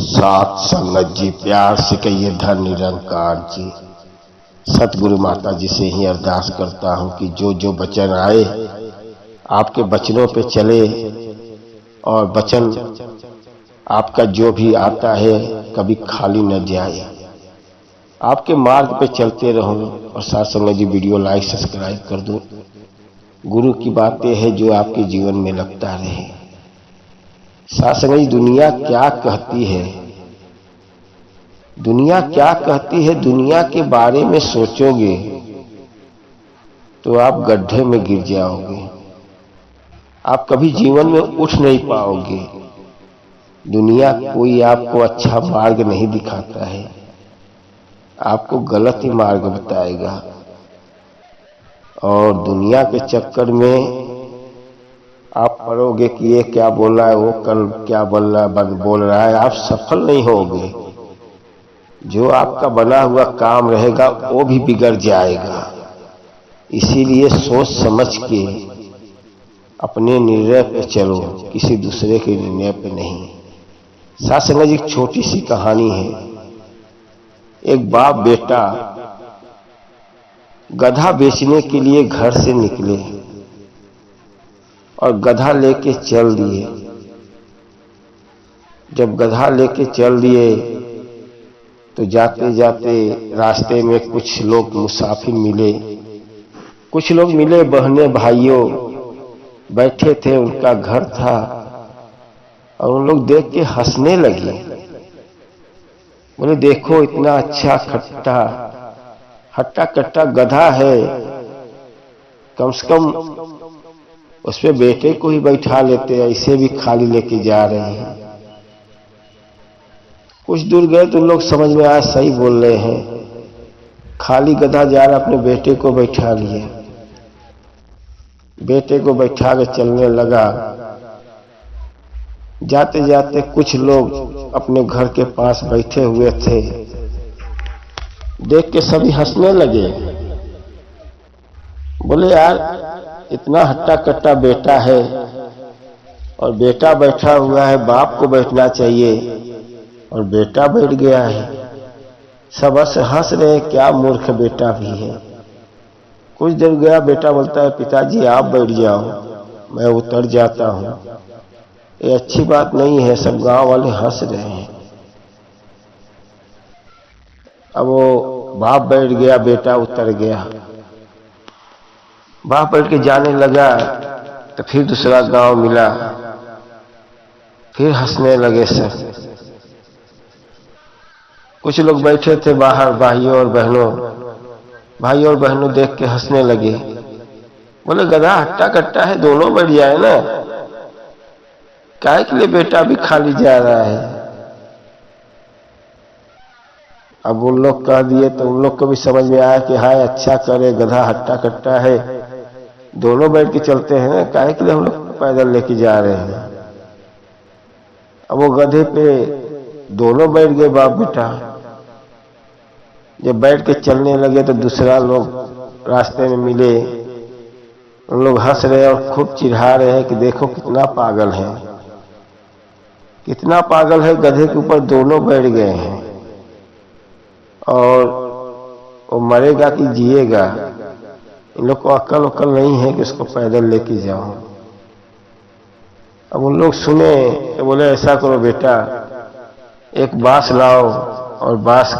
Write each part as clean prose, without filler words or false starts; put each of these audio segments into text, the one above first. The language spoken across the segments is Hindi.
सात संगत जी, प्यार से कहिए धन निरंकार जी। सतगुरु माता जी से ही अरदास करता हूँ कि जो जो वचन आए आपके वचनों पे चले और वचन आपका जो भी आता है कभी खाली न जाए। आपके मार्ग पे चलते रहूं और साथ संगत जी वीडियो लाइक सब्सक्राइब कर दो। गुरु की बातें हैं जो आपके जीवन में लगता रहे। साथ संगत जी दुनिया क्या कहती है, दुनिया क्या कहती है, दुनिया के बारे में सोचोगे तो आप गड्ढे में गिर जाओगे। आप कभी जीवन में उठ नहीं पाओगे। दुनिया कोई आपको अच्छा मार्ग नहीं दिखाता है, आपको गलत ही मार्ग बताएगा। और दुनिया के चक्कर में आप पढ़ोगे कि ये क्या बोल रहा है, वो कल क्या बोल रहा है, आप सफल नहीं होगे। जो आपका बना हुआ काम रहेगा वो भी बिगड़ जाएगा। इसीलिए सोच समझ के अपने निर्णय पे चलो, किसी दूसरे के निर्णय पे नहीं। साथ संगत जी एक छोटी सी कहानी है। एक बाप बेटा गधा बेचने के लिए घर से निकले और गधा लेके चल दिए। जब गधा लेके चल दिए तो जाते जाते रास्ते में कुछ लोग मुसाफिर मिले। कुछ लोग मिले, बहने भाइयों बैठे थे, उनका घर था और उन लोग देख के हंसने लगे। बोले देखो इतना अच्छा हट्टा कट्टा गधा है, कम से कम उस पे बेटे को ही बैठा लेते, ऐसे भी खाली लेके जा रहे हैं। कुछ दूर गए तो लोग समझ में आया सही बोल रहे हैं, खाली गधा जा रहा, अपने बेटे को बैठा लिए। बेटे को बैठा के चलने लगा। जाते जाते कुछ लोग अपने घर के पास बैठे हुए थे, देख के सभी हंसने लगे। बोले यार इतना हट्टा कट्टा बेटा है और बेटा बैठा हुआ है, बाप को बैठना चाहिए और बेटा बैठ गया है। सब हंस रहे, क्या मूर्ख बेटा भी है। कुछ देर गया, बेटा बोलता है पिताजी आप बैठ जाओ, मैं उतर जाता हूँ। ये अच्छी बात नहीं है, सब गांव वाले हंस रहे हैं। अब वो बाप बैठ गया, बेटा उतर गया। बाप बैठ के जाने लगा तो फिर दूसरा गांव मिला, फिर हंसने लगे सब। कुछ लोग बैठे थे बाहर, भाइयों और बहनों देख के हंसने लगे। बोले गधा हट्टा कट्टा है, दोनों बैठ जाए ना, काहे के लिए बेटा भी खाली जा रहा है। अब उन लोग कह दिए तो उन लोग को भी समझ में आया कि हाय अच्छा करे, गधा हट्टा कट्टा है, दोनों बैठ के चलते हैं ना, काहे के लिए हम लोग पैदल लेके जा रहे हैं। अब वो गधे पे दोनों बैठ गए, बाप बेटा। जब बैठ के चलने लगे तो दूसरा लोग रास्ते में मिले, उन लोग हंस रहे और खूब चिढ़ा रहे हैं कि देखो कितना पागल है, कितना पागल है, गधे के ऊपर दोनों बैठ गए हैं और वो मरेगा कि जिएगा। इन लोग को अक्ल नहीं है कि उसको पैदल लेके जाओ। अब उन लोग सुने तो बोले ऐसा करो बेटा, एक बांस लाओ और बांस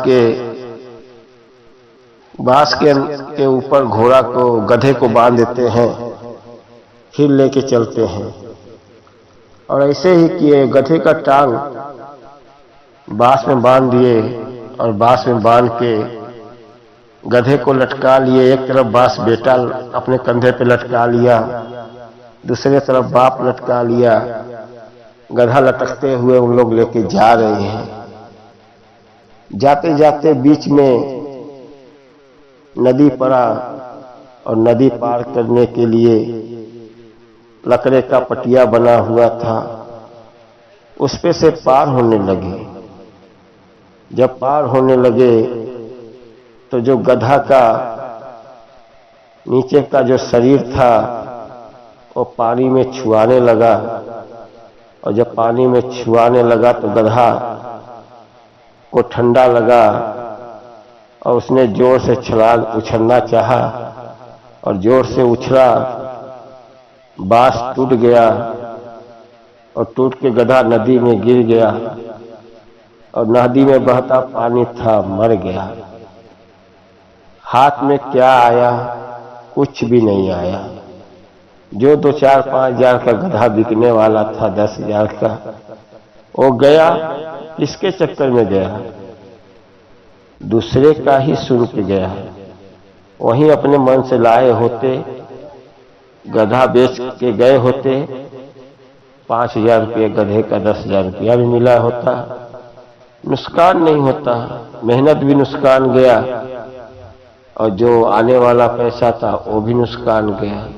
के ऊपर घोड़ा को, गधे को बांध देते हैं, फिर लेके चलते हैं। और ऐसे ही किए, गधे का टांग बांस में बांध दिए और बांस में बांध के गधे को लटका लिए। एक तरफ बांस बेटा अपने कंधे पे लटका लिया, दूसरे तरफ बाप लटका लिया। गधा लटकते हुए उन लोग लेके जा रहे हैं। जाते जाते बीच में नदी पड़ा और नदी पार करने के लिए लकड़े का पटिया बना हुआ था, उस पे से पार होने लगे। जब पार होने लगे तो जो गधा का नीचे का जो शरीर था वो पानी में छुआने लगा और जब पानी में छुआने लगा तो गधा को ठंडा लगा और उसने जोर से छलांग उछलना चाहा और जोर से उछला, बांस टूट गया और टूट के गधा नदी में गिर गया और नदी में बहता पानी था, मर गया। हाथ में क्या आया? कुछ भी नहीं आया। जो 2-4-5 हजार का गधा बिकने वाला था 10 हजार का, वो गया। किसके चक्कर में गया? दूसरे का ही सुन के गया। वहीं अपने मन से लाए होते, गधा बेच के गए होते, 5,000 रुपये गधे का 10,000 रुपया भी मिला होता, नुकसान नहीं होता। मेहनत भी नुकसान गया और जो आने वाला पैसा था वो भी नुकसान गया।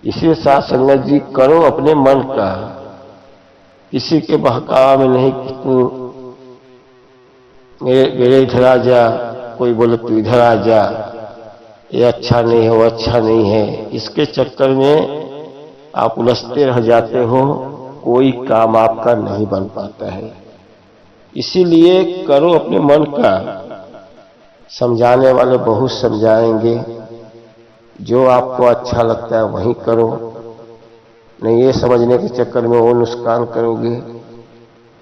इसलिए साथ संगत जी, करो अपने मन का, किसी के बहकावा में नहीं कि तू मेरे इधर आ जा, कोई बोले तू इधर आ जा, ये अच्छा नहीं है वो अच्छा नहीं है, इसके चक्कर में आप उलझते रह जाते हो, कोई काम आपका नहीं बन पाता है। इसीलिए करो अपने मन का। समझाने वाले बहुत समझाएंगे, जो आपको अच्छा लगता है वही करो, नहीं ये समझने के चक्कर में वो नुकसान करोगे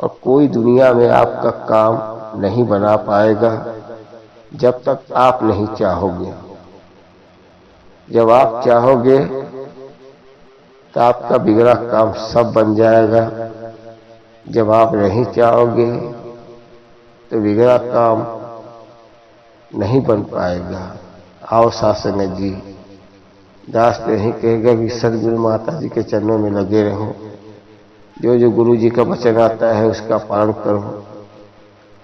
और कोई दुनिया में आपका काम नहीं बना पाएगा जब तक आप नहीं चाहोगे। जब आप चाहोगे तो आपका बिगड़ा काम सब बन जाएगा। जब आप नहीं चाहोगे तो बिगड़ा काम नहीं बन पाएगा। आओ शासन जी, दास तो यही कहेगा कि सदगुरु माता जी के चरणों में लगे रहो, जो गुरु जी का वचन आता है उसका पालन करो।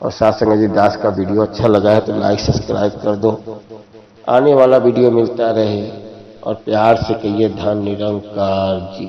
और शासन जी, दास का वीडियो अच्छा लगा है तो लाइक सब्सक्राइब कर दो, आने वाला वीडियो मिलता रहे। और प्यार से कहिए धन निरंकार जी।